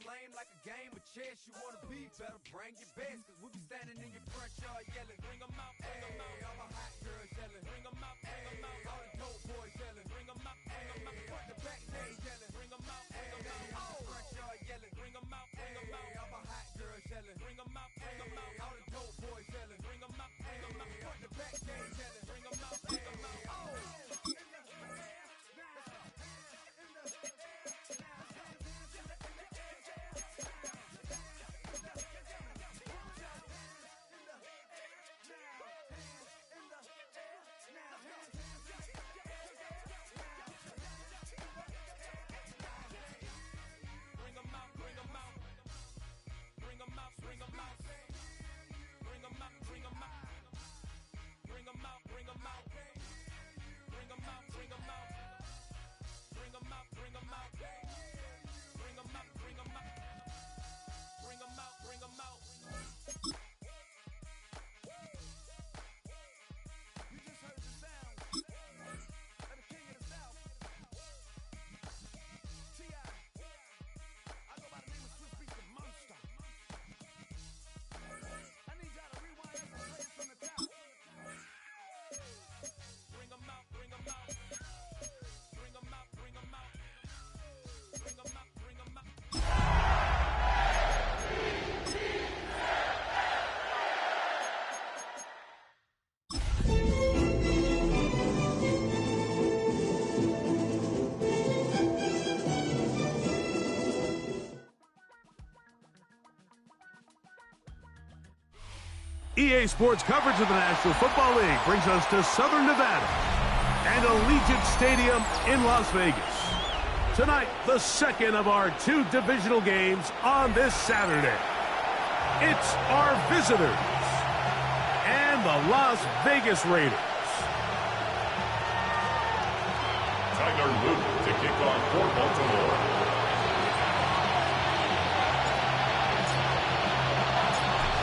lame like a game of chess. You wanna be better, bring your best. Cause we be standing in your front yard yelling, bring 'em out, bring 'em out. All the hot girls yelling, bring 'em out, bring 'em out. All the dope boys yelling, bring 'em out, bring 'em out. Front to back, they yelling, bring 'em out, bring 'em out. All the front yard yelling, bring 'em out, bring 'em out. All the hot girls yelling, bring 'em out, bring 'em out. All the dope boys yelling, bring 'em out, bring 'em out. Front to back, they yelling, bring 'em out, bring 'em out. EA Sports coverage of the National Football League brings us to Southern Nevada and Allegiant Stadium in Las Vegas. Tonight, the second of our two divisional games on this Saturday. It's our visitors and the Las Vegas Raiders. Tyler Luke to kick off for Baltimore.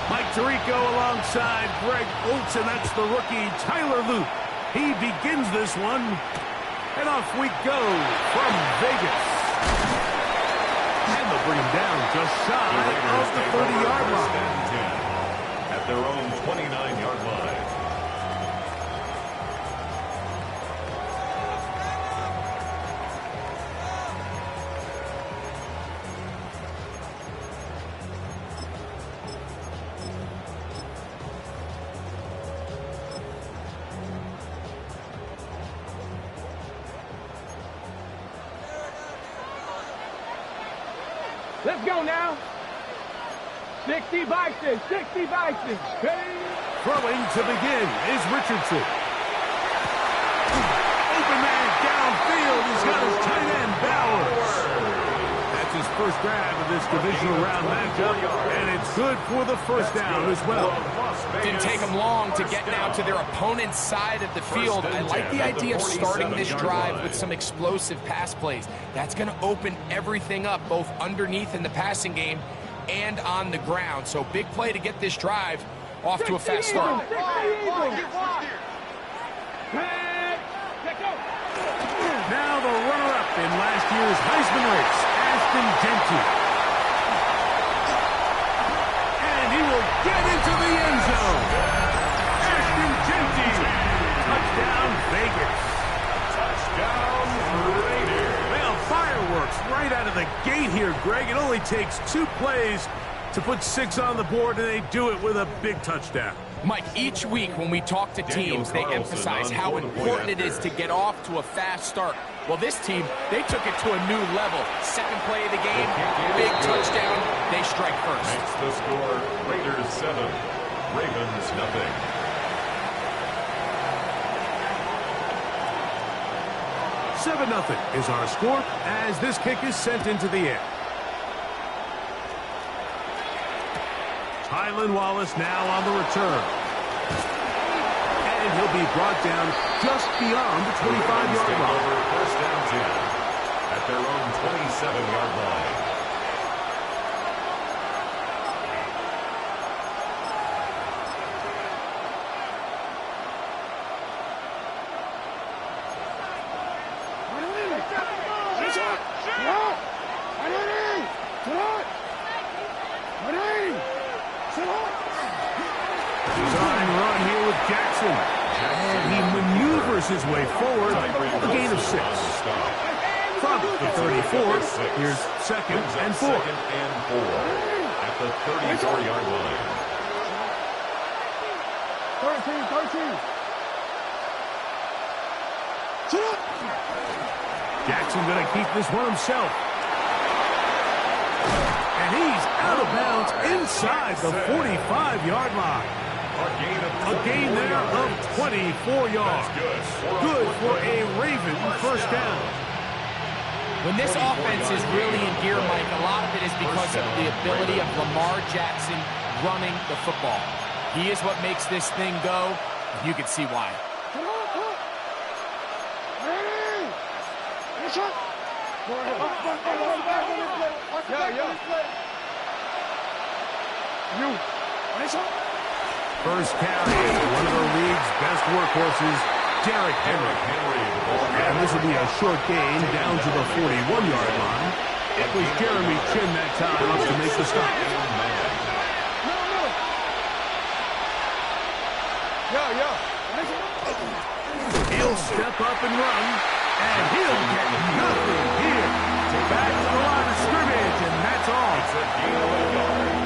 Mike Tirico alongside Greg Olsen. That's the rookie Tyler Luke. He begins this one, and off we go from Vegas. And they'll bring him down just shy of the 30-yard line. At their own 29-yard line. Let's go now. 60 Bison, 60 Bison. Throwing to begin is Richardson. Open man downfield. He's got his tight end, Bowers. That's his first grab of this divisional round matchup, and it's good for the first down as well. Didn't take them long to get now to their opponent's side of the field. I like the idea of starting this drive with some explosive pass plays. That's going to open everything up, both underneath in the passing game and on the ground. So big play to get this drive off to a fast start. Now the runner-up in last year's Heisman race, Ashton Jeanty. And he will get into the end zone. Ashton Jeanty. Touchdown, Vegas. Touchdown, Raiders. Well, fireworks right out of the gate here, Greg. It only takes 2 plays to put 6 on the board, and they do it with a big touchdown. Mike, each week when we talk to teams, they emphasize how important it is to get off to a fast start. Well, this team, they took it to a new level. Second play of the game, big touchdown, they strike first. Makes the score Raiders 7, Ravens nothing. Seven 0 is our score as this kick is sent into the air. Tylan Wallace now on the return. And he'll be brought down just beyond the 25-yard line. First down 10 at their own 27-yard line. Come on! Jackson. And he maneuvers his way forward. A gain of 6. From the 34, here's 2nd and 4. Second and 4 at the 34-yard line. 13. Jackson going to keep this one himself. And he's out of bounds inside the 45-yard line. A gain there of 24 yards. Good for a Raven first down. When this offense is really in gear, Mike, a lot of it is because of the ability of Lamar Jackson running the football. He is what makes this thing go. You can see why. First carry, one of the league's best workhorses, Derrick Henry. And this will be a short gain down to the 41-yard line. It was Jeremy Chin that time to make the stop. He'll step up and run, and he'll get nothing here. Back to the line of scrimmage, and that's all.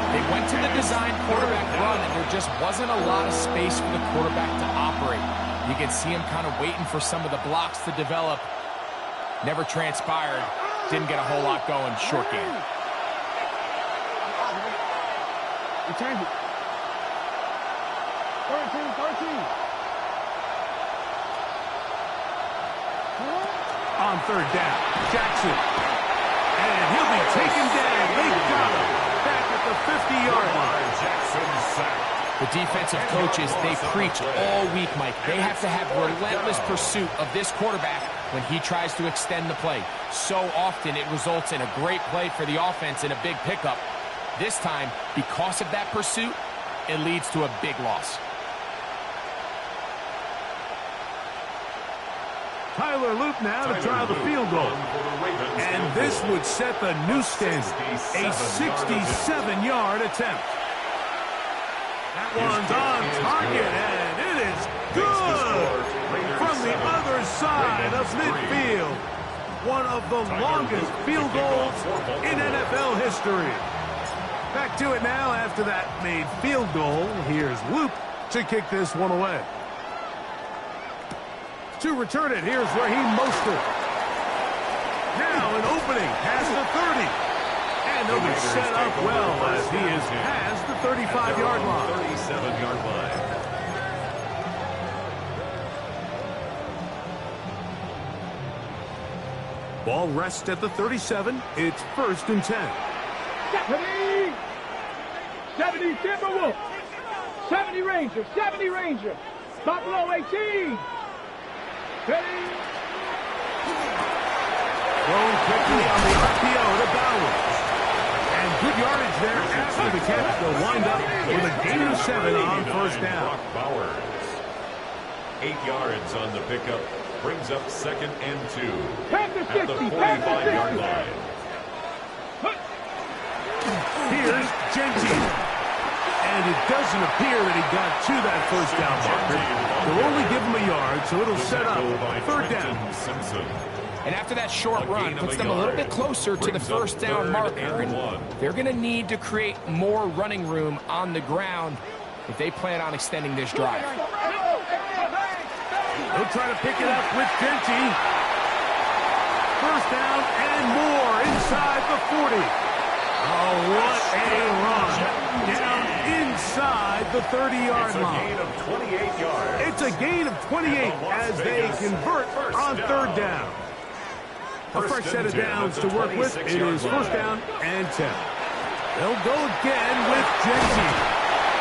They went to the design quarterback run, and there just wasn't a lot of space for the quarterback to operate. You can see him kind of waiting for some of the blocks to develop. Never transpired. Didn't get a whole lot going. Short game. Return it. 13. On third down, Jackson. And he'll be taken down. They got him back at the 50-yard line. Jackson sacked. The defensive coaches, they preach all week, Mike. They have to have relentless pursuit of this quarterback when he tries to extend the play. So often it results in a great play for the offense and a big pickup. This time, because of that pursuit, it leads to a big loss. Tyler Loop now to try the field goal. And this would set the new standard. A 67-yard attempt. That one's on target, and it is good from the other side of midfield. One of the longest field goals in NFL history. Back to it now after that made field goal. Here's Loop to kick this one away. To return it, here's Raheem Mostert. Now an opening past the 30. And they'll be set up well as he is past the 35-yard line. 37-yard line. Ball rests at the 37. It's 1st and 10. 70 Timberwolves. 70 Rangers. 70 Rangers. Buffalo 18. Ready? Thrown quickly on the RPO to Bowers. And good yardage there after the catch. They'll wind up with a gain of 7 on first down. Bowers. 8 yards on the pickup. Brings up 2nd and 2. At the 45-yard line. Here's Genty. And it doesn't appear that he got to that first down marker. They'll only give him a yard, so it'll set up 3rd down. And after that short run, puts them a little bit closer to the first down marker. And they're going to need to create more running room on the ground if they plan on extending this drive. They'll try to pick it up with Genty. First down and more inside the 40. Oh, what a run. Down inside the 30-yard line. It's a gain of 28 as they convert on 3rd down. A fresh set of downs to work with. It is 1st down and 10. They'll go again with Genty.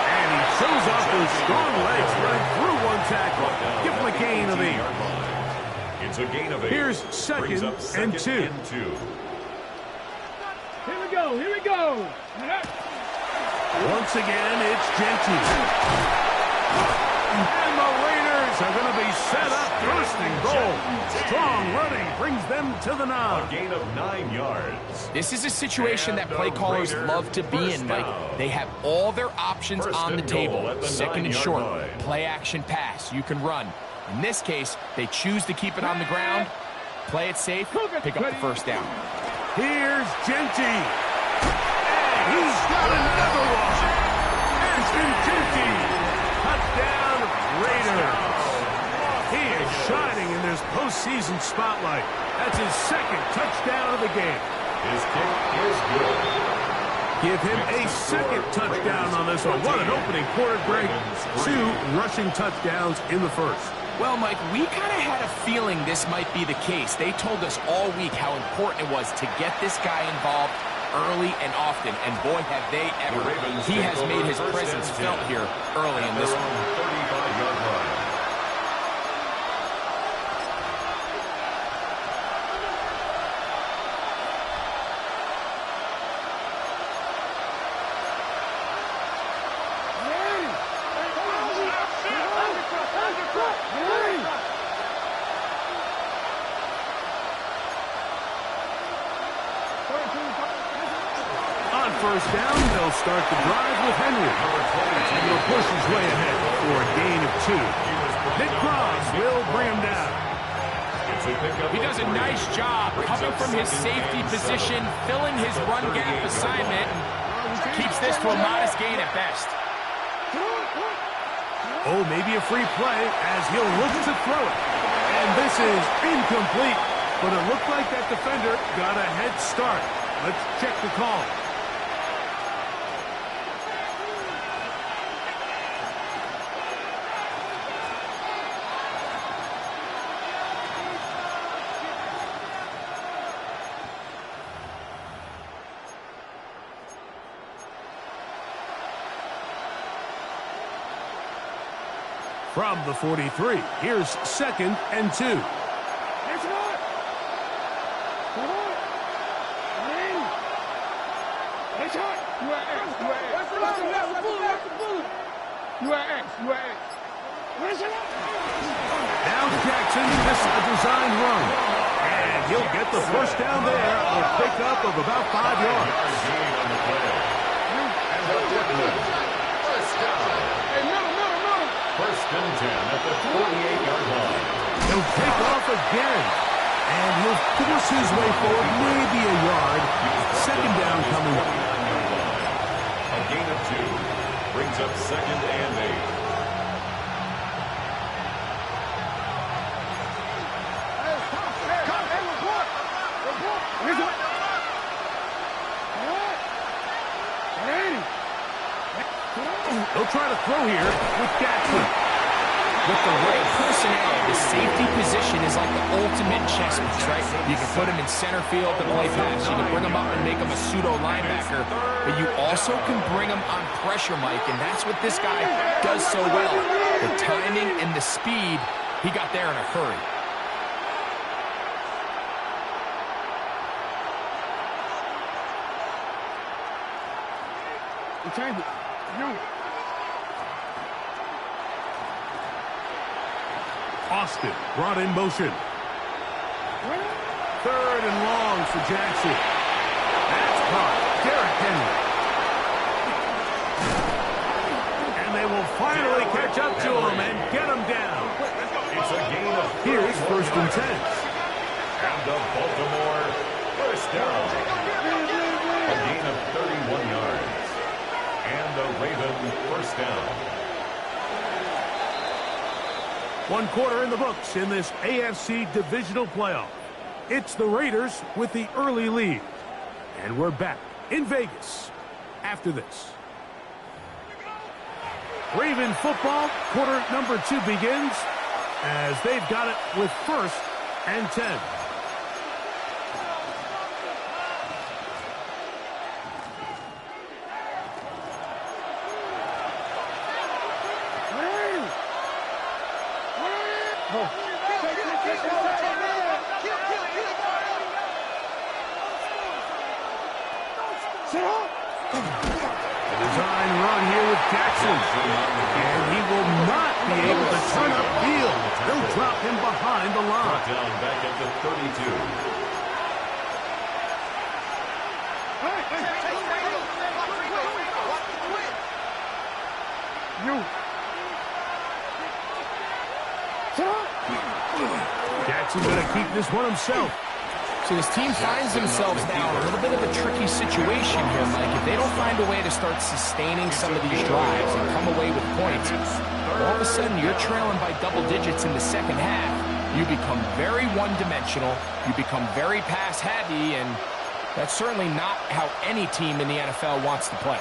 And he shows off those strong legs running through one tackle. Give him a gain of 8. It's a gain of 8. Here's 2nd and 2. Here we go. Here we go. Once again, it's Genty. And the Raiders Offense are going to be set up first and goal. Strong running brings them to the 9. A gain of 9 yards. This is a situation that play callers love to be in, Mike. They have all their options on the table. Second and short, play action pass. You can run. In this case, they choose to keep it on the ground, play it safe, pick up the first down. Here's Jeanty. And he's got another one. Ashton Jeanty. Touchdown, Raiders. He is shining in this postseason spotlight. That's his second touchdown of the game. His kick is good. Give him a second touchdown on this one. What an opening quarter break. 2 rushing touchdowns in the first. Well, Mike, we kind of had a feeling this might be the case. They told us all week how important it was to get this guy involved early and often, and boy, have they ever. He has made his presence felt here early in this one. 35-yard line. First down, they'll start the drive with Henry. And he'll push his way ahead for a gain of 2. Nick Cross will bring him down. He does a nice job coming from his safety position, filling his run gap assignment, and keeps this to a modest gain at best. Oh, maybe a free play as he'll look to throw it. And this is incomplete, but it looked like that defender got a head start. Let's check the call. From the 43, here's 2nd and 2. Now Jackson, this is a designed run. And he'll get the first down there, a pickup of about 5 yards. First and 10 at the 48-yard line. He'll take off again. And he'll force his way forward, maybe a yard. Second down coming up. A gain of 2 brings up 2nd and 8. They'll try to throw here with Jackson. With the right personnel, the safety position is like the ultimate chess piece, right? You can put him in center field to play pass. You can bring him up and make him a pseudo linebacker. But you also can bring him on pressure, Mike, and that's what this guy does so well. The timing and the speed, he got there in a hurry. Austin brought in motion. 3rd and long for Jackson. That's caught. Derrick Henry. And they will finally catch up to him and get him down. It's a gain of 3. Here's 1st and 10. And the Baltimore first down. A gain of 31 yards. And the Ravens first down. 1 quarter in the books in this AFC divisional playoff. It's the Raiders with the early lead. And we're back in Vegas after this. Raven football, quarter number 2 begins as they've got it with 1st and 10. design run here with Jackson. And he will not be able to turn upfield. They'll drop him behind the line. Brought down back at the 32. Jackson going to keep this one himself. So this team finds themselves now in a little bit of a tricky situation here, Mike. If they don't find a way to start sustaining some of these drives and come away with points, all of a sudden you're trailing by double digits in the second half. You become very one-dimensional, you become very pass-heavy, and that's certainly not how any team in the NFL wants to play.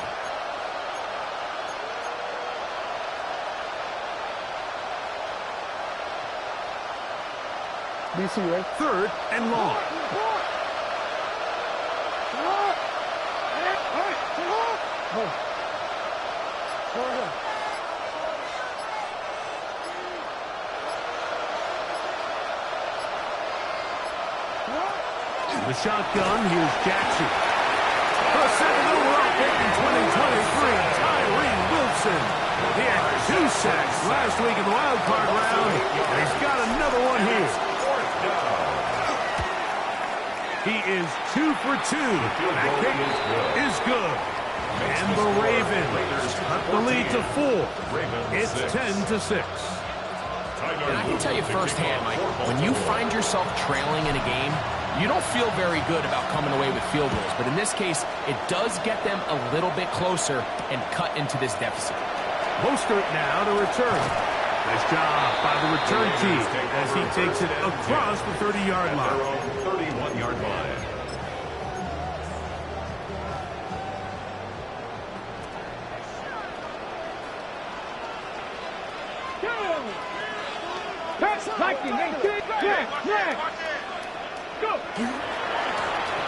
Third and long. The shotgun, here's Jackson. The second overall pick in 2023, Tyree Wilson. He had 2 sacks last week in the wild card round, and he's got another one here. He is 2 for 2. That kick is good. And the Ravens cut the lead to 4. It's 10-6. And I can tell you firsthand, Mike, when you find yourself trailing in a game, you don't feel very good about coming away with field goals. But in this case, it does get them a little bit closer and cut into this deficit. Mostert now to return. Nice job by the return team as he takes it across the 30-yard line. 31-yard line.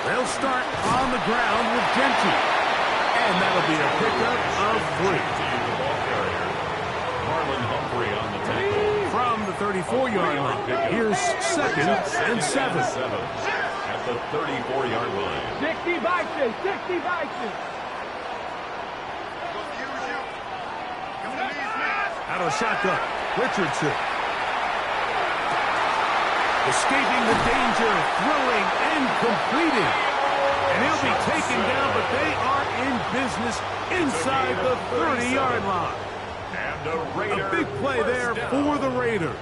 They'll start on the ground with Gentry. And that'll be a pickup of 3. Marlon Humphrey on the tackle. From the 34-yard line, here's 2nd and 7. At the 34-yard line. 60 boxes, 60 boxes. Out of shotgun, Richardson. Escaping the danger, throwing and completing. And he'll be taken down, but they are in business inside the 30-yard line. And a big play there for the Raiders.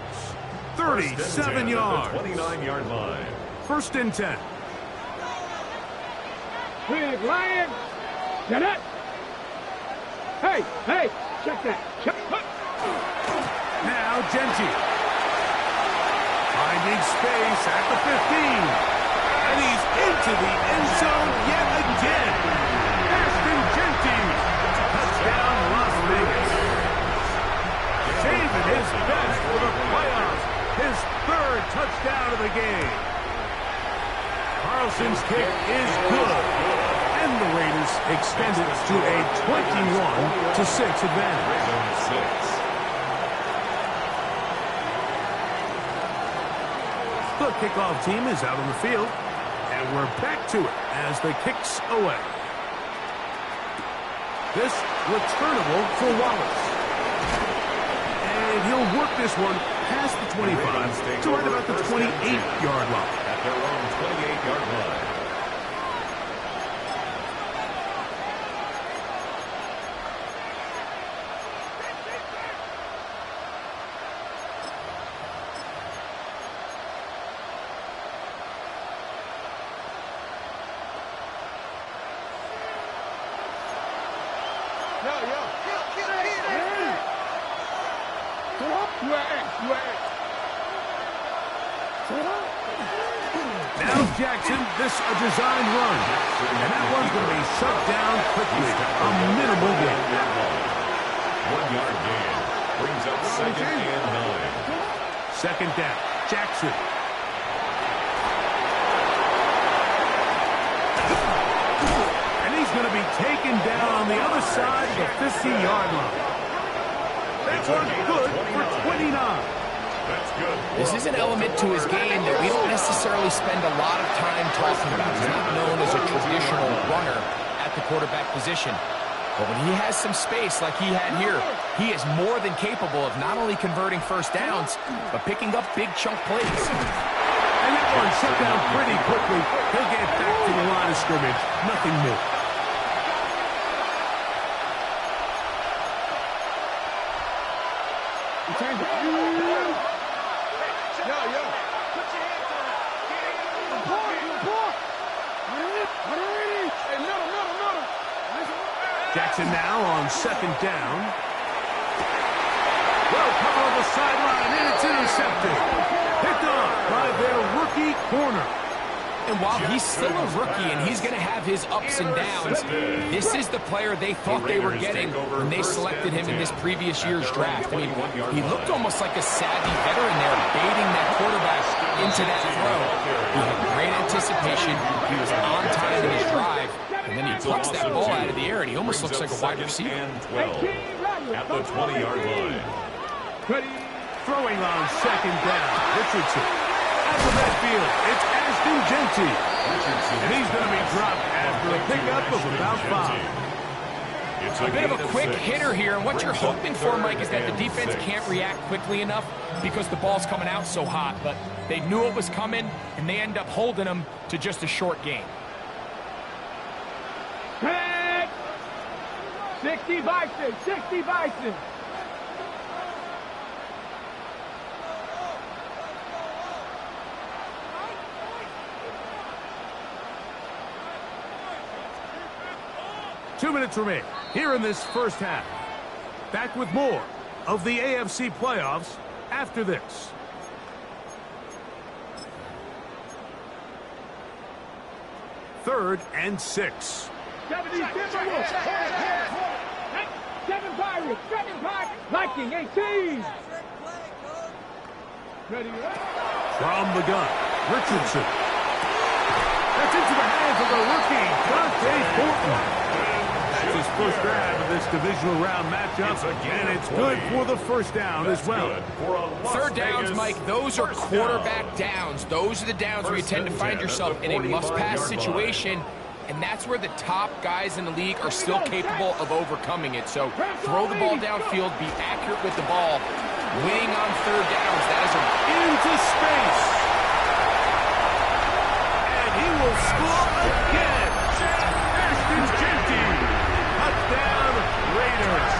37 yards. 29-yard line. 1st and 10. Big Lion. Get it. Hey, hey, check that. Check. Now Gentry. Finding space at the 15. And he's into the end zone yet again. Ashton Gentry. Touchdown, Las Vegas. Saving his best for the playoffs. His 3rd touchdown of the game. Carlson's kick is good. And the Raiders extend it to a 21-6 advantage. The kickoff team is out on the field, and we're back to it as the kick's away. This returnable for Wallace. And he'll work this one past the 25 to right about the 28-yard line. At their own 28-yard line. Now Jackson, this a designed run. And that one's going to be shut down quickly. A minimal gain. 1-yard gain. Brings up 2nd and 9. 2nd down. Jackson. And he's going to be taken down on the other side of the 50-yard line. That one's good for 29. That's good. This is an element to his game that we don't necessarily spend a lot of time talking about. He's not known as a traditional runner at the quarterback position. But when he has some space like he had here, he is more than capable of not only converting first downs, but picking up big chunk plays. And that one shut down pretty quickly. He'll get back to the line of scrimmage. Nothing more. Jackson now on second down. Well covered on the sideline, and it's intercepted. Picked off by their rookie corner. And while he's still a rookie and he's going to have his ups and downs, this is the player they thought they were getting when they selected him in this previous year's draft. I mean, he looked almost like a savvy veteran there, baiting that quarterback into that throw. He had great anticipation. He was on time in his drive. And then he plucks that ball out of the air, and he almost looks like a wide receiver. At the 20-yard line. Throwing on second down, Richardson. Out of that field, it's Ashton Jeanty. And he's going to be dropped after a pickup of about 5. It's a bit of a quick hitter here, and what you're hoping for, Mike, is that the defense can't react quickly enough because the ball's coming out so hot. But they knew it was coming, and they end up holding them to just a short gain. 60 Bison, 60 Bison. Two minutes remain here in this first half. Back with more of the AFC playoffs after this. Third and 6. 7 Pirates, Viking 18. Ready, From the gun, Richardson. That's into the hands of the rookie, Dante Thornton. That's his first grab of this divisional round matchup, and it's good for the first down as well. Third downs, Mike, those are quarterback downs. Those are the downs where you tend to find yourself in a must-pass situation, and that's where the top guys in the league are still capable of overcoming it. So throw the ball downfield, be accurate with the ball. Winning on third downs, that is into space. And he will score again. Ashton Jeanty. Touchdown, Raiders.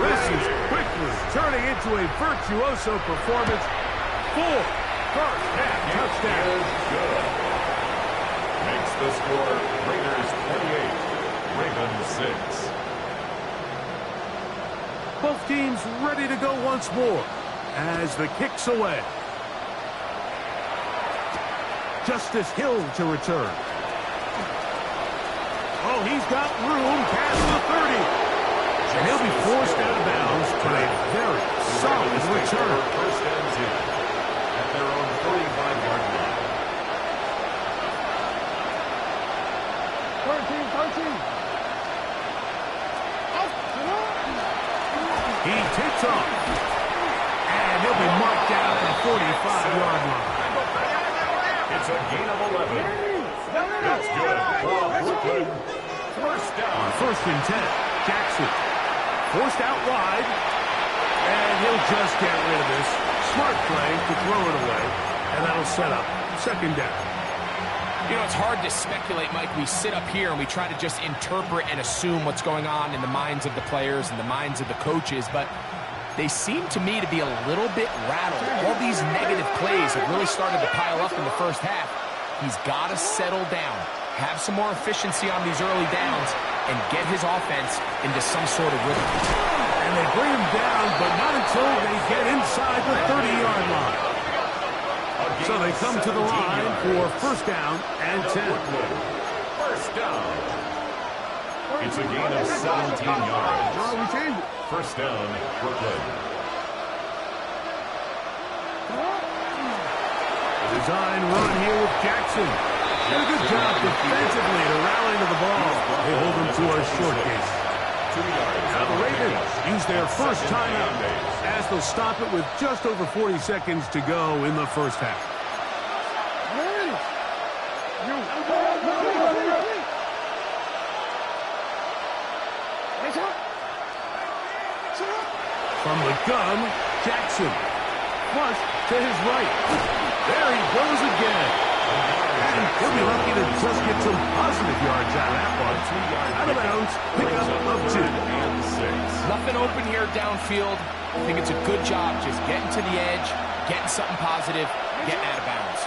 This is quickly turning into a virtuoso performance. 4 first-half touchdowns. Good. Makes the score Raiders 28, Ravens 6. Both teams ready to go once more as the kick's away. Justice Hill to return. Oh, he's got room past the 30. And he'll be forced out of bounds, but a very solid return. First and 10 at their own 45-yard line. 13. He takes off. And he'll be marked down at the 45-yard line. It's a gain of 11. That's good for Brooklyn. First down. First and 10. Jackson forced out wide. And he'll just get rid of this. Smart play to throw it away. And that'll set up second down. You know, it's hard to speculate, Mike. We sit up here and we try to just interpret and assume what's going on in the minds of the players and the minds of the coaches, but they seem to me to be a little bit rattled. All these negative plays have really started to pile up in the first half. He's got to settle down, have some more efficiency on these early downs, and get his offense into some sort of rhythm. And they bring him down, but not until they get inside the 30-yard line. So they come to the line for first down and 10. First down. It's a gain of 17 yards. First down, Brooklyn. Design run here with Jackson. Did a good job defensively to rally to the ball. They hold him to a short gain. 2 yards. Now the Ravens use their first timeout as they'll stop it with just over 40 seconds to go in the first half. From the gun, Jackson. Flush to his right. There he goes again. And he'll be lucky to just get some positive yards out of that one. Out of bounds, pickup of 2. Nothing open here downfield. I think it's a good job just getting to the edge, getting something positive, getting out of bounds.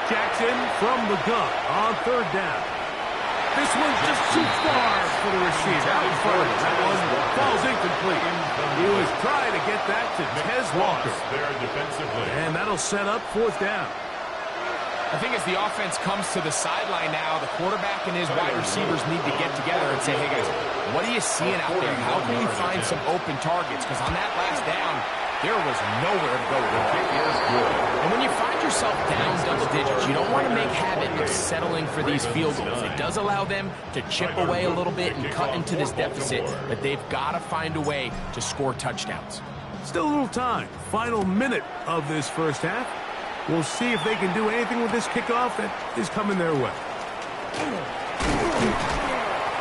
Jackson from the gun on 3rd down. This one's just too far for the receiver. Out in front of him. That one falls incomplete. He was trying to get that to Tez Walker. And that'll set up 4th down. I think as the offense comes to the sideline now, the quarterback and his wide receivers need to get together and say, hey guys, what are you seeing out there? How can we find some open targets? Because on that last down, there was nowhere to go with it. And when you find yourself down double digits, you don't want to make habit of settling for these field goals. It does allow them to chip away a little bit and cut into this deficit, but they've got to find a way to score touchdowns. Still a little time. Final minute of this first half. We'll see if they can do anything with this kickoff that is coming their way.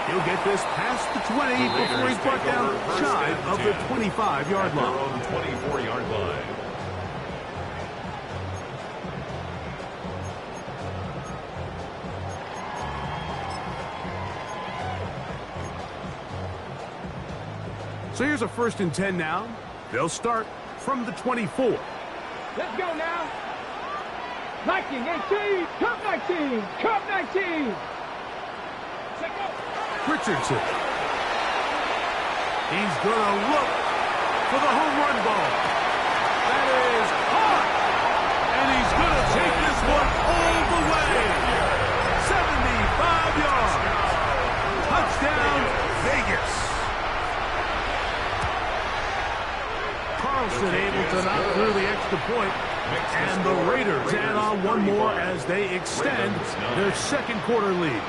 He'll get this past the 20 before he's brought down shy of the 25-yard line. 24-yard line. So here's a 1st and 10 now. They'll start from the 24. Let's go now. 19, 18, come 19, come 19. Richardson. He's going to look for the home run ball. That is caught. And he's going to take this one all the way. 75 yards. Touchdown, Vegas. Carlson able to knock through the extra point. And the Raiders add on one more as they extend their 2nd quarter lead.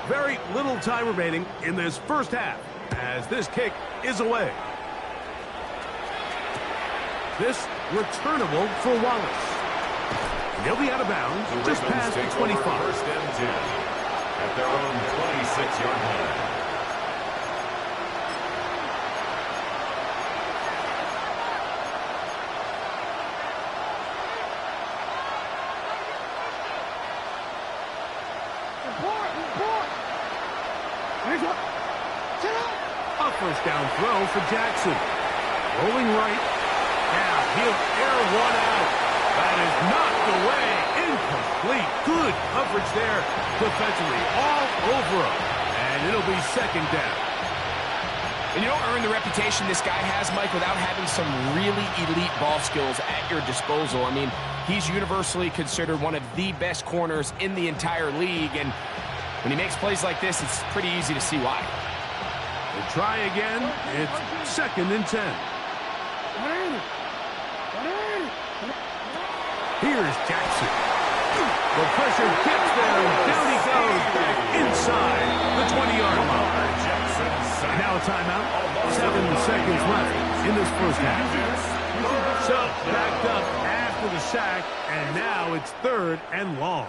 Very little time remaining in this first half as this kick is away. This returnable for Wallace. He'll be out of bounds just past the 25. 1st and 10 at their own 26-yard line. A 1st down throw for Jackson. Rolling right. Now he'll air one out. That is knocked away. Incomplete. Good coverage there defensively. All over him. And it'll be 2nd down. And you don't earn the reputation this guy has, Mike, without having some really elite ball skills at your disposal. I mean, he's universally considered one of the best corners in the entire league. And when he makes plays like this, it's pretty easy to see why. We'll try again. It's 2nd and 10. Here's Jackson. The pressure gets there, and down he goes back inside the 20-yard line. And now a timeout. 7 seconds left in this first half. So backed up after the sack, and now it's 3rd and long.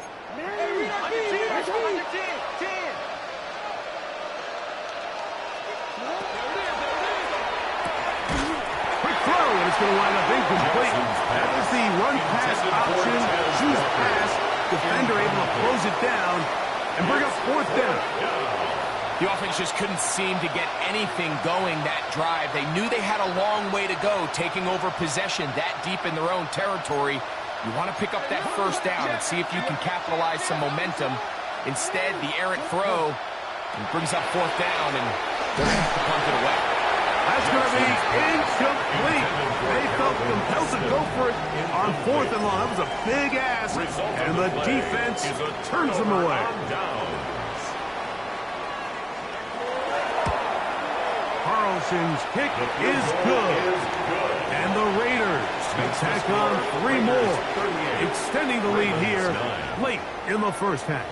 And it's going to wind up incomplete. That was the run-pass option. Choose pass. Defender able to close it down and bring up 4th down. The offense just couldn't seem to get anything going that drive. They knew they had a long way to go, taking over possession that deep in their own territory. You want to pick up that 1st down and see if you can capitalize some momentum. Instead, the errant throw brings up 4th down, and they're going to have to punt it away. That's going to be incomplete. They felt compelled to go for it on 4th and long. That was a big ask, and the defense turns them away. Carlson's kick is good. And the Raiders tack on 3 more, extending the lead here late in the first half.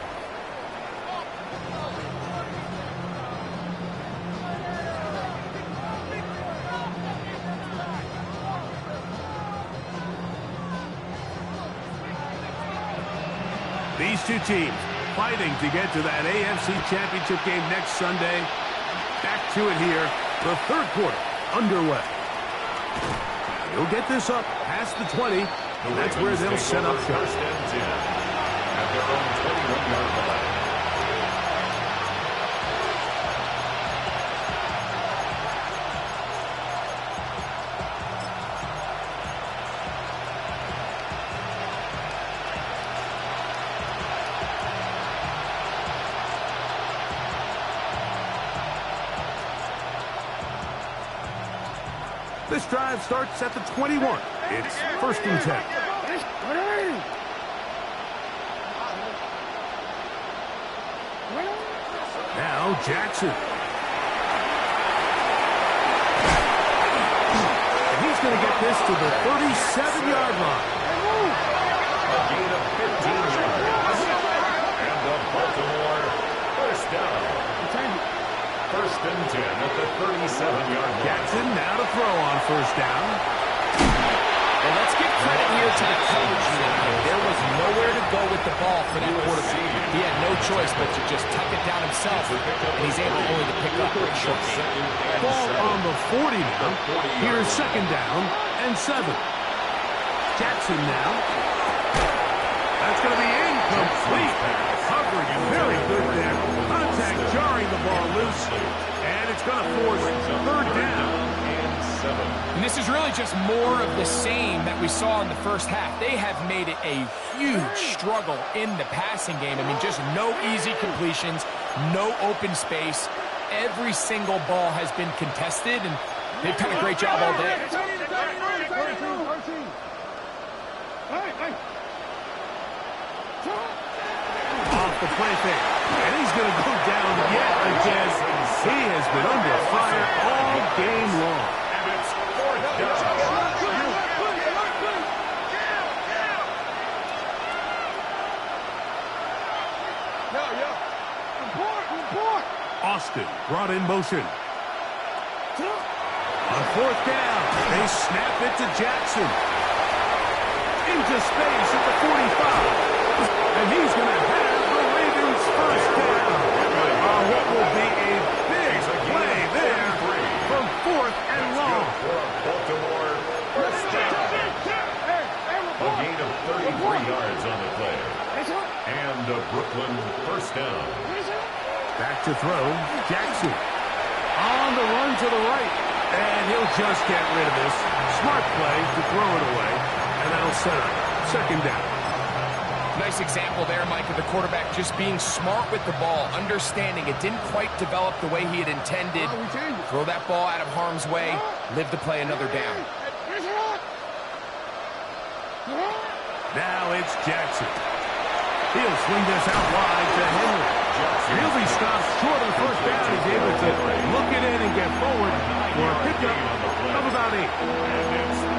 These two teams fighting to get to that AFC Championship game next Sunday. Back to it here. The third quarter underway. They'll get this up past the 20. That's where they'll set up shop. First and 10 at their own 21-yard line. This drive starts at the 21. It's first and 10. Now Jackson. And he's going to get this to the 37-yard line. A gain of 15 yards. And the Baltimore first down. First and 10 at the 37-yard line. Jackson now to throw on first down. Well, let's give credit here to the coach. There was nowhere to go with the ball for that quarterback. He had no choice but to just tuck it down himself, and he's able only to pick up a short gain. Ball on the 40 now. Here's second down and 7. Jackson now. That's going to be incomplete. Coverage very good there. Contact jarring the ball loose, and it's going to force third down. And this is really just more of the same that we saw in the first half. They have made it a huge struggle in the passing game. I mean, just no easy completions, no open space. Every single ball has been contested, and they've done a great job all day. Off the play fake, and he's going to go down yet again. He has been under fire all game long. And it's fourth down. Austin brought in motion. On fourth down, they snap it to Jackson. Into space at the 45. And he's going to have the Ravens first down. What will be a big play there from fourth and long. Baltimore first down. A gain of 33 yards on the play. And a Brooklyn first down. Back to throw, Jackson. On the run to the right. And he'll just get rid of this. Smart play to throw it away. And that'll set up second down. Nice example there, Mike, of the quarterback just being smart with the ball, understanding it didn't quite develop the way he had intended. Throw that ball out of harm's way, live to play another down. Now it's Jackson. He'll swing this out wide to Henry. He'll be stopped short of first down. He's able to look it in and get forward for a pickup of about 8.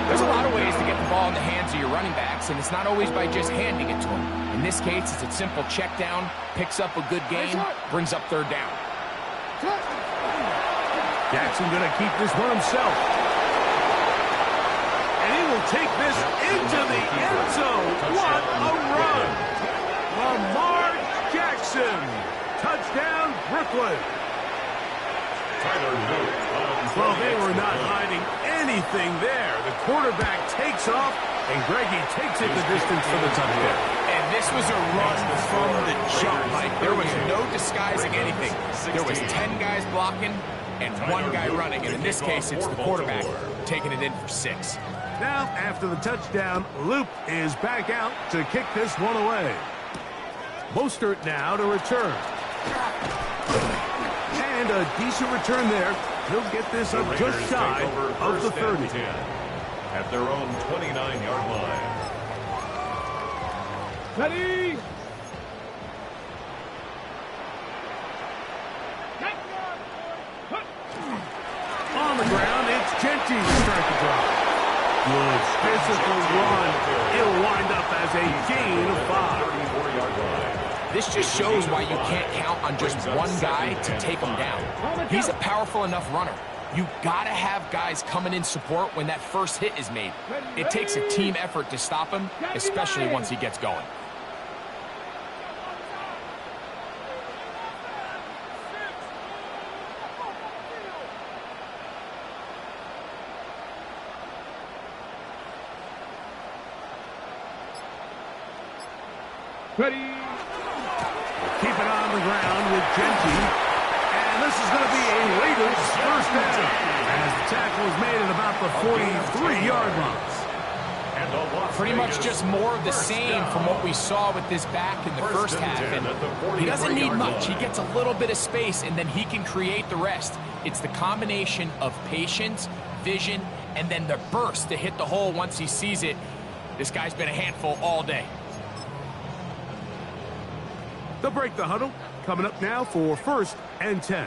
There's a lot of ways to get the ball in the hands of your running backs, and it's not always by just handing it to them. In this case, it's a simple check down, picks up a good gain, brings up third down. Jackson going to keep this one himself. And he will take this into the end zone. What a run! Lamar Jackson. Touchdown, Brooklyn. Tyler Luke. Well, they were not hiding anything there. The quarterback takes off, and Greggy takes it the distance for the touchdown. And this was a run from the jump, Mike. There was no disguising anything. There was 10 guys blocking and 1 guy running. And in this case, it's the quarterback taking it in for 6. Now, after the touchdown, Luke is back out to kick this one away. Mostert now to return. And a decent return there. He'll get this up just shy of the 30. At their own 29-yard line. Ready? On the ground, it's Genty to start the drive. Good physical run. It'll wind up as a gain of 5. 34-yard line. This just shows why you can't count on just one guy to take him down. He's a powerful enough runner. You gotta have guys coming in support when that first hit is made. It takes a team effort to stop him, especially once he gets going. Ready. Keep it on the ground with Genty. And this is going to be a Raiders first down, as the tackle is made at about the 43-yard line. Pretty much just more of the same from what we saw with this back in the first half. And he doesn't need much. He gets a little bit of space, and then he can create the rest. It's the combination of patience, vision, and then the burst to hit the hole once he sees it. This guy's been a handful all day. They'll break the huddle. Coming up now for 1st and 10.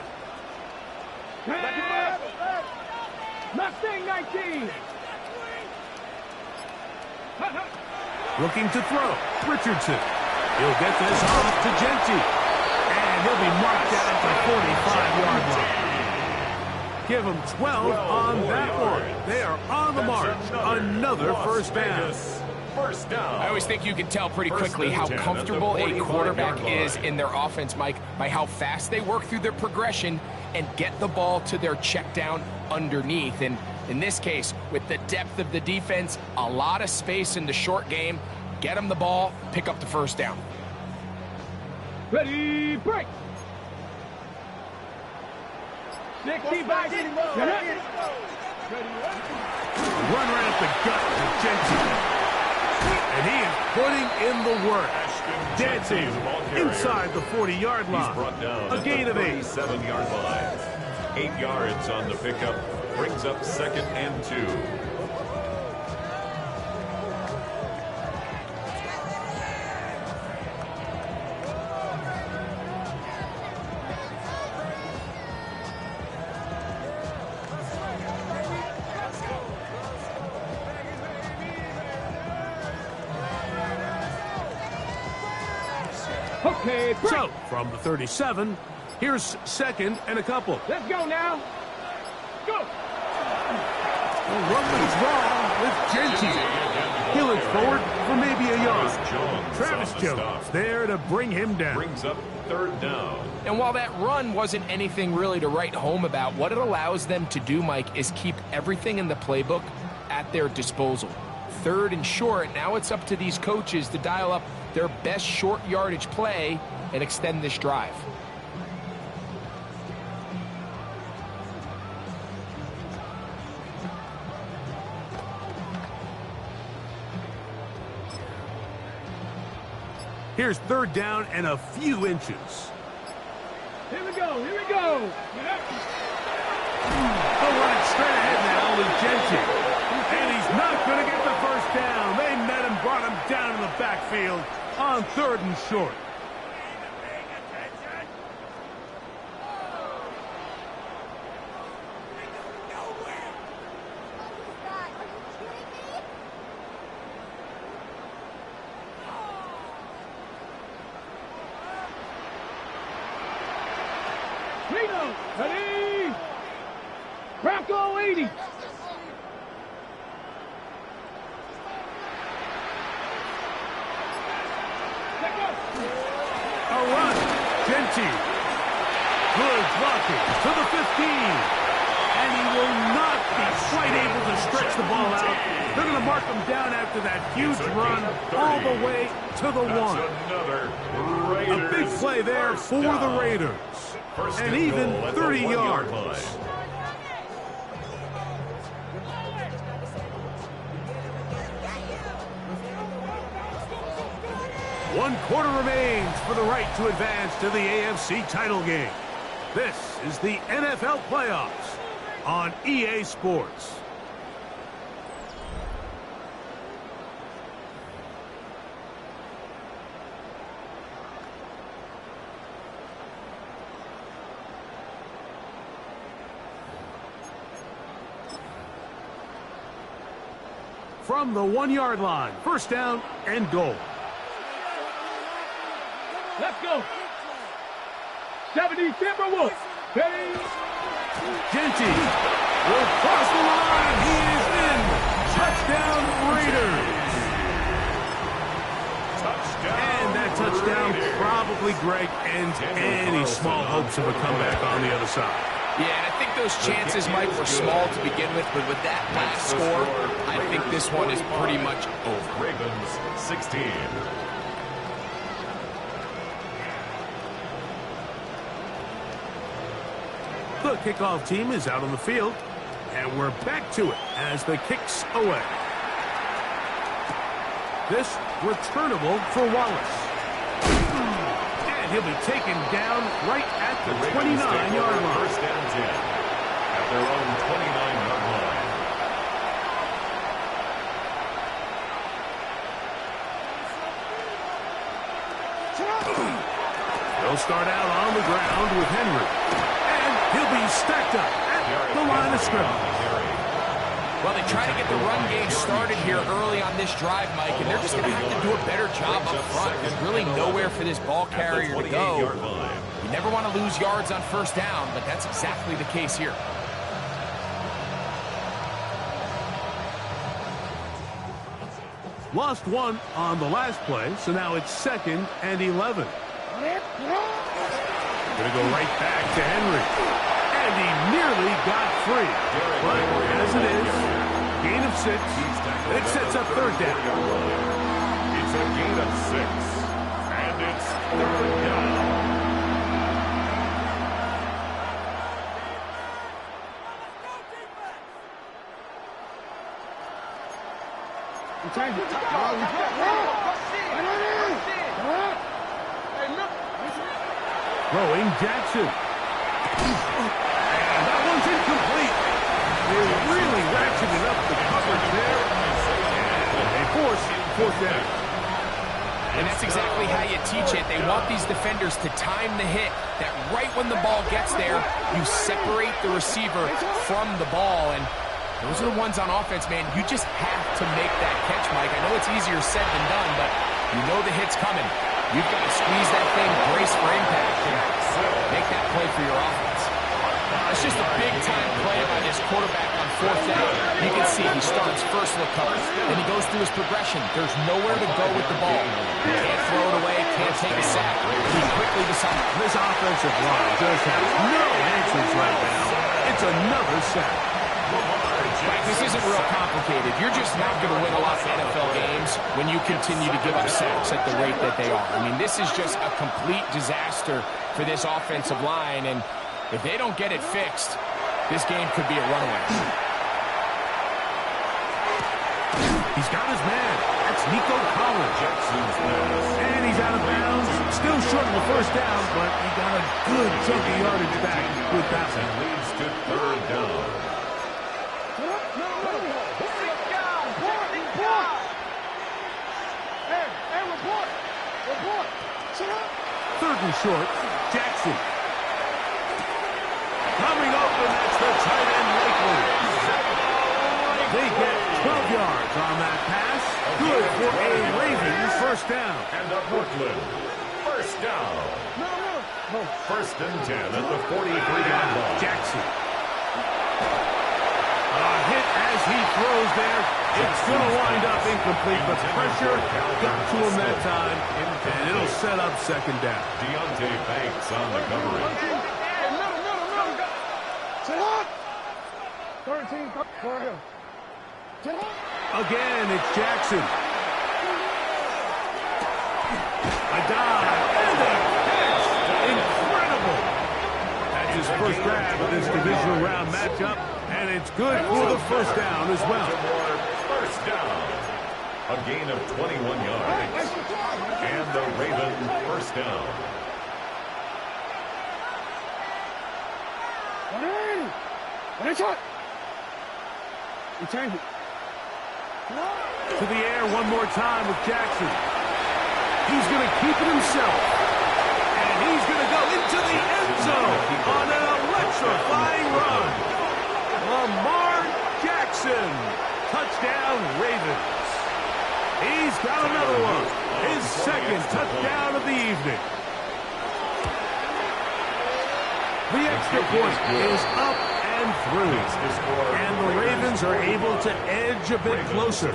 Mustang 19. Looking to throw. Richardson. He'll get this off to Genty. And he'll be marked down at the 45-yard line. Give him 12 on that one. They are on the march. Another first down. I always think you can tell pretty quickly how comfortable a quarterback is in their offense, Mike, by how fast they work through their progression and get the ball to their check down underneath. And in this case, with the depth of the defense, a lot of space in the short game, get them the ball, pick up the first down. Ready, break. 65. Run right at the gut to Genty. And he is putting in the work. Dancing inside the 40-yard line. A gain of 8. 7-yard line. 8 yards on the pickup. Brings up 2nd and 2. Okay, break. So, from the 37, here's 2nd and a couple. Let's go now. Go. Well, something's wrong with Genty. He'll look forward for maybe a yard. Travis Jones there to bring him down. Brings up 3rd down. And while that run wasn't anything really to write home about, what it allows them to do, Mike, is keep everything in the playbook at their disposal. 3rd and short, now it's up to these coaches to dial up their best short yardage play and extend this drive. Here's 3rd down and a few inches. Here we go. Here we go. They'll run it straight ahead now with Genty. And he's not going to get the first down. They met him, brought him down in the backfield on 3rd and short. Ready. Bronco 80. A run. Genty. Good blocking to the 15. And he will not be quite able to stretch the ball out. They're going to mark him down after that huge run all the way to the 1. A big play there for the Raiders. And even 30 yards. One quarter remains for the right to advance to the AFC title game. This is the NFL playoffs on EA Sports. From the 1-yard line, 1st down and goal. Let's go. 70 Timberwolves. Ready. Genty will cross the line. He is in. Touchdown, Raiders. And that touchdown probably, Greg, ends any small hopes of a comeback on the other side. Yeah, and I think those chances, Mike, were small to begin with, but with that last score, I think this one is pretty much over. Ravens 16. The kickoff team is out on the field, and we're back to it as the kick's away. This returnable for Wallace. And he'll be taken down right at the 29-yard line. First and 10 at their own 29-yard line. They'll start out on the ground with Henry. And he'll be stacked up at the line of scrimmage. Well, they try to get the run game started here early on this drive, Mike, and they're just going to have to do a better job up front. There's really nowhere for this ball carrier to go. You never want to lose yards on first down, but that's exactly the case here. Lost one on the last play, so now it's 2nd and 11. Going to go right back to Henry. And he nearly got free. But as it is, gain of 6, and it sets up 3rd down. It's a gain of 6, and it's 3rd down. Throwing Jackson. And that one's incomplete. They really ratcheted up the coverage there. And they force 4th down. And that's exactly how you teach it. They want these defenders to time the hit, that right when the ball gets there, you separate the receiver from the ball. And those are the ones on offense, man. You just have to make that catch, Mike. I know it's easier said than done, but you know the hit's coming. You've got to squeeze that thing, brace for impact, and make that play for your offense. It's just a big-time play by this quarterback on 4th down. You can see he starts first look coverage, then he goes through his progression. There's nowhere to go with the ball. Can't throw it away, can't take a sack. He quickly decides. This offensive line just has no answers right now. It's another sack. Right, this isn't real complicated. You're just not going to win a lot of NFL games when you continue to give up sacks at the rate that they are. I mean, this is just a complete disaster for this offensive line, and if they don't get it fixed, this game could be a runaway. He's got his man. That's Nico Collins. And he's out of bounds. Still short of the 1st down, but he got a good chunk of yardage back with that one. Leads to 3rd down. Third and short, Jackson. Coming open, that's the tight end Lakely. They get 12 yards on that pass. Good for a Ravens 1st down. And a Brooklyn 1st down. 1st and 10 at the 43-yard line. Jackson. A hit as he throws there. It's going to wind up incomplete, but pressure got to him that time, and it'll set up 2nd down. Deontay Banks on the coverage. 13, for him. Again, it's Jackson. A dive and a catch. Incredible. That's his first grab of this divisional round matchup, and it's good for the 1st down as well. 1st down. A gain of 21 yards. And the Ravens 1st down. To the air one more time with Jackson. He's going to keep it himself. And he's going to go into the end zone on an electrifying run. Lamar Jackson. Touchdown, Ravens. He's got another one. His 2nd touchdown of the evening. The extra point is up and through. And the Ravens are able to edge a bit closer.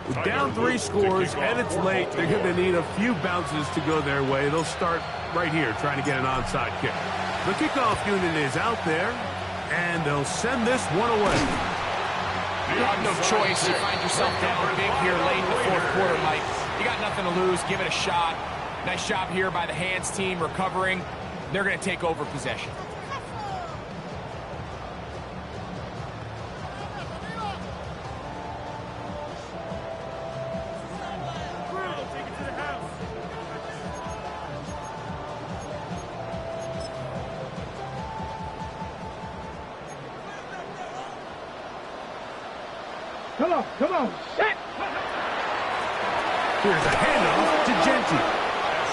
With down 3 scores and it's late, they're going to need a few bounces to go their way. They'll start right here trying to get an onside kick. The kickoff unit is out there, and they'll send this one away. You have no choice. You find yourself down big here late in the 4th quarter, Mike. You got nothing to lose. Give it a shot. Nice job here by the Hands team recovering. They're going to take over possession. Come on, set! Here's a handoff to Genty.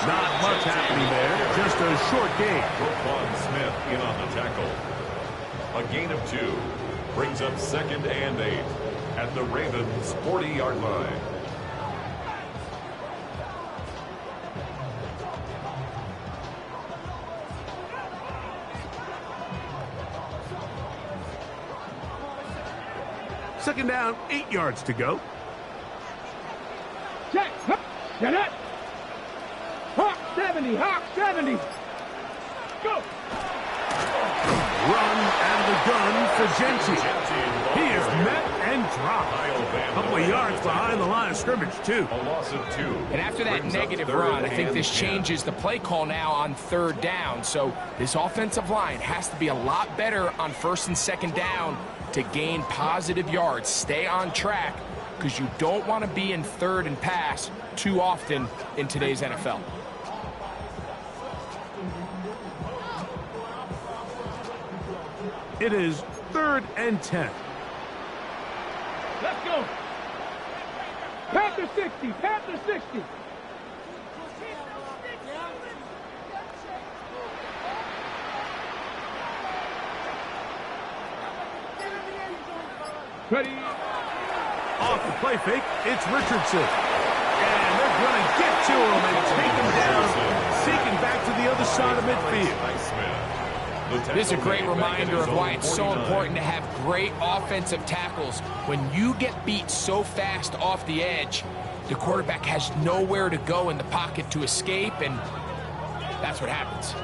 Not much happening there, just a short gain. Roquan Smith in on the tackle. A gain of 2 brings up 2nd and 8 at the Ravens' 40-yard line. Second down, 8 yards to go. Check! Get it! Hawk 70! Hawk 70! Go! Run out of the gun for Genty. He is met and dropped. A couple of yards behind the line of scrimmage, too. A loss of 2. And after that negative run, I think this changes the play call now on 3rd down. So this offensive line has to be a lot better on 1st and 2nd down to gain positive yards. Stay on track, because you don't want to be in 3rd and pass too often in today's NFL. It is 3rd and 10. Let's go! Panther 60! Panther 60! Ready? Off the play fake, it's Richardson. And they're going to get to him and take him down, taken back to the other side of midfield. This is a great reminder of why it's so important to have great offensive tackles. When you get beat so fast off the edge, the quarterback has nowhere to go in the pocket to escape, and that's what happens.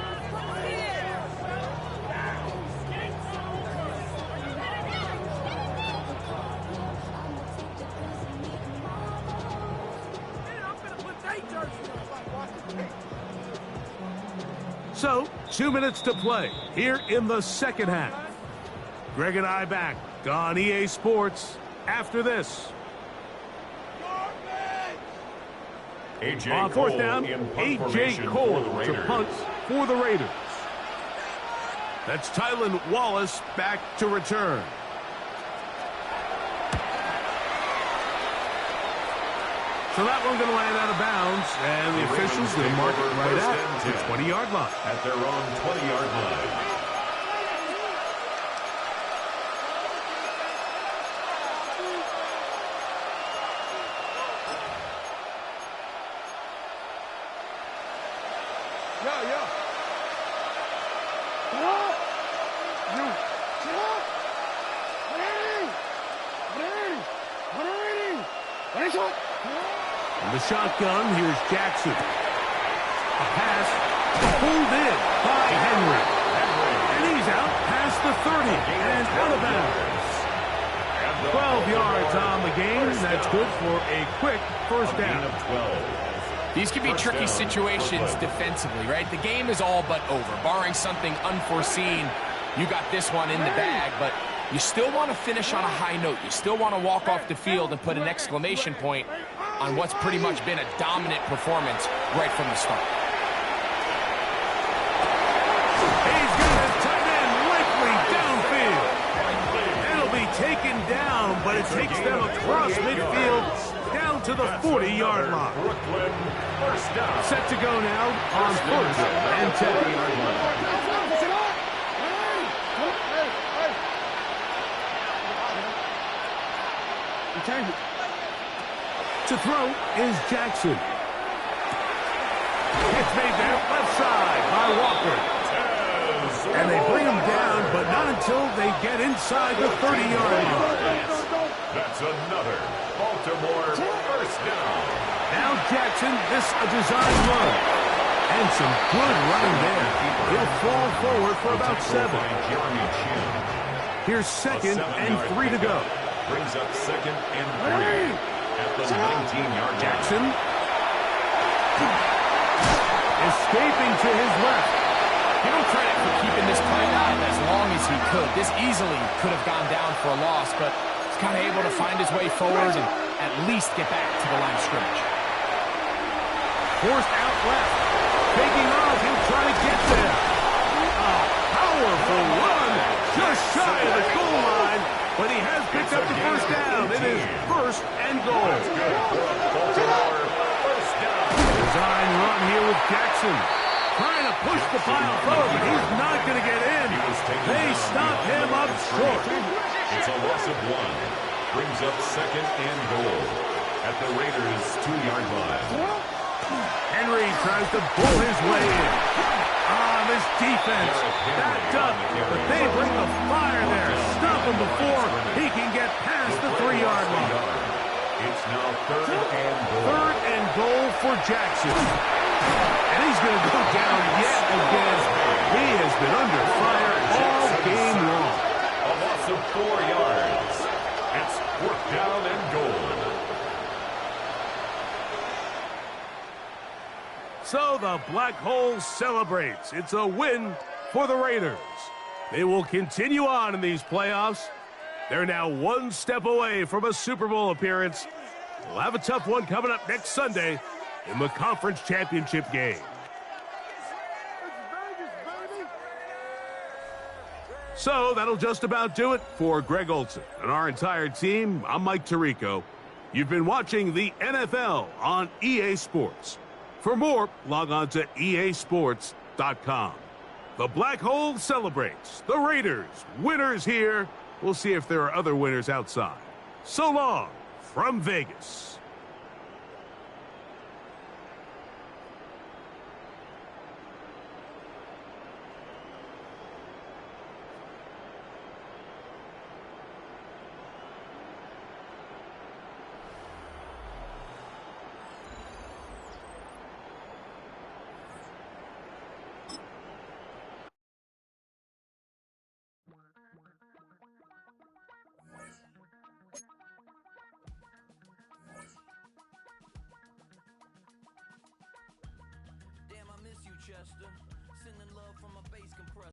So, 2 minutes to play here in the second half. Greg and I back on EA Sports after this. On 4th down, A.J. Cole to punt for the Raiders. That's Tylan Wallace back to return. So that one going to land out of bounds, and the officials going to mark it right at the 20-yard line. At their own 20-yard line. The shotgun, here's Jackson. A pass pulled in by Henry. And he's out past the 30 and out of bounds. 12 yards on the game. That's good for a quick first down. These can be tricky situations defensively, right? The game is all but over. Barring something unforeseen, you got this one in the bag, but you still want to finish on a high note. You still want to walk off the field and put an exclamation point on what's pretty much been a dominant performance right from the start. He's got his tight end likely downfield. It'll be taken down, but it takes them across midfield down to the 40-yard line. Set to go now on 1st and 10. To throw is Jackson. It's made there left side by Walker. And they bring him down, but not until they get inside the 30-yard line. That's another Baltimore first down. Now Jackson, this a design run. And some good running there. He'll fall forward for about 7. Here's 2nd and 3 to go. Brings up 2nd and 3 at the 19-yard line. Jackson escaping to his left. Give him credit for keeping this play alive as long as he could. This easily could have gone down for a loss, but he's kind of able to find his way forward and at least get back to the line of scrimmage. Forced out left. Taking off, he'll try to get there. A powerful run, just shy of the goal line, but he has picked up the first down. It is first and goal. Design run here with Jackson. Trying to push the pile forward, but he's not going to get in. They stop him up short. It's a loss of 1. Brings up second and goal at the Raiders' 2-yard line. Henry tries to bull his way in. This defense backed up, but they bring the fire there. Stop him before he can get past the 3-yard line. It's now third and goal. Third and goal for Jackson. And he's going to go down yet again. He has been under fire all game long. A loss of 4 yards. It's 4th down and goal. So the Black Hole celebrates. It's a win for the Raiders. They will continue on in these playoffs. They're now one step away from a Super Bowl appearance. We'll have a tough one coming up next Sunday in the conference championship game. So that'll just about do it for Greg Olsen and our entire team. I'm Mike Tirico. You've been watching the NFL on EA Sports. For more, log on to easports.com. The Black Hole celebrates. The Raiders, winners here. We'll see if there are other winners outside. So long from Vegas. Damn, I miss you, Chester. Sending love from a bass compressor.